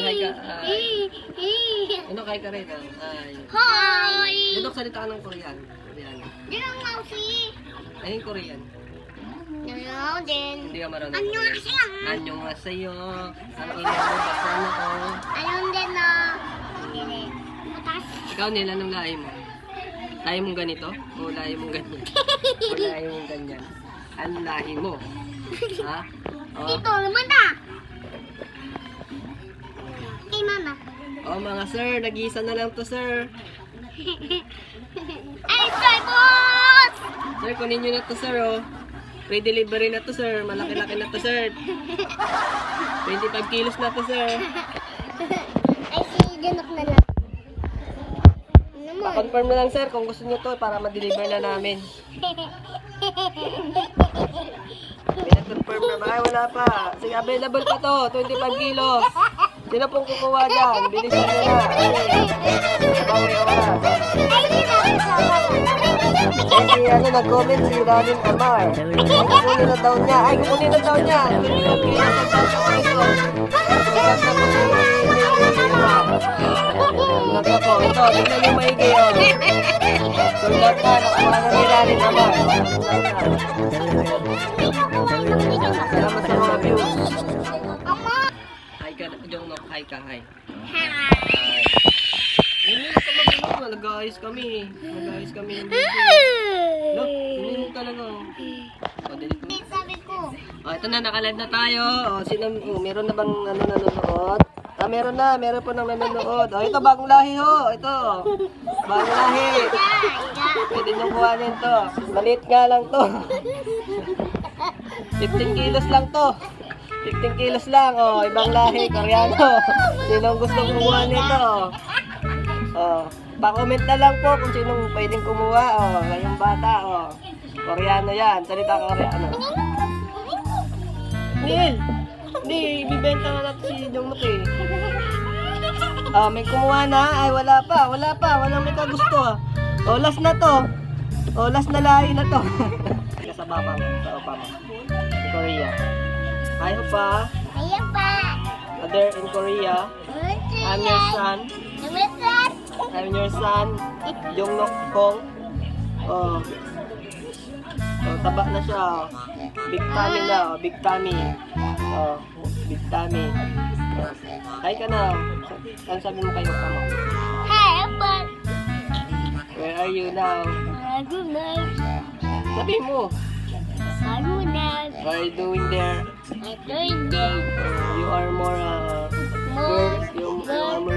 Hi ka. Ano kay ka rin? Ay. Hi! Dito salita ka ng Korean. Korean. Dinang mausi. Ayun Korean. Ano din. Hindi ka marunong. Annyeonghaseyo. Annyeonghaseyo. Ang ina mo, basana ko. Anong din na? Butas. Ikaw nila nung lahi mo. Lahi mong ganito? O lahi mong ganyan? O lahi mong ganyan? Ang lahi mo. Ha? O. Dito naman na. Kay mama. O mga sir, nag-iisa na lang to sir. Ay, soy boss! Sir, kunin nyo na to sir o. Free delivery na to sir. Malaki-laki na to sir. 25 kilos na to sir. Ay, si Junok na lang. Ano mo? Pa-confirm na lang sir kung gusto nyo to para ma-deliver na namin. Pina-confirm na ba? Ay, wala pa. Sige, available pa to. 25 kilos. Sino pong kukuha dyan? Bilisan nyo na. Habang may oras. Kasi ano, nag-comment si Ranin Amar. Ay, kukunin na daw niya. Ay, kukunin na daw niya. 25 kilos ang tatawin ito. Sikat na po si Naka po. Ito, tingnan nyo maigi yun. Sulat na, nakuha na ni Ranin Amar. Salamat sa mga views. Hi ka, Jongnok. Hi ka, hi. Hindi ka mag-inom. Nag-aayos kami. Nag-aayos kami ng video. Look, hindi talaga. O, delete mo. Sabi ko. O, ito na, nakalive na tayo. O, sino, meron na bang ano, nanonood? Ah, meron na. Meron po nang nanonood. O, ito, bagong lahi ho. Ito. Bagong lahi. Pwede niyong kuhanin to. Maliit nga lang to. 15 kilos lang to. 15 kilos lang, oh, ibang lahi, Koreano. Sinong gustong kumuha nito? Oh, pa-comment na lang po kung sinong pwedeng kumuha, oh, ngayong bata, oh. Koreano yan, salita ka Koreano. Neil, hindi, ibibenta na natin si Jongnok eh. Oh, may kumuha na, ay wala pa, walang may kagusto ah. Oh, last na to. Oh, last na lahi na to. Sa baba mo, sa Obama. Korea. Hi, Opa. Ayan pa. Mother in Korea. I'm your son. I'm your son. Jongnok Kong. Oh. Oh, taba na siya. Oh. Big tummy na. Oh. Big tummy. Oh, big tummy. Oh. Hi ka na. Ano sabi mo kay Opa mo? Hey, Opa. Where are you now? Sabi mo. What are you doing there? You are more girls. You are more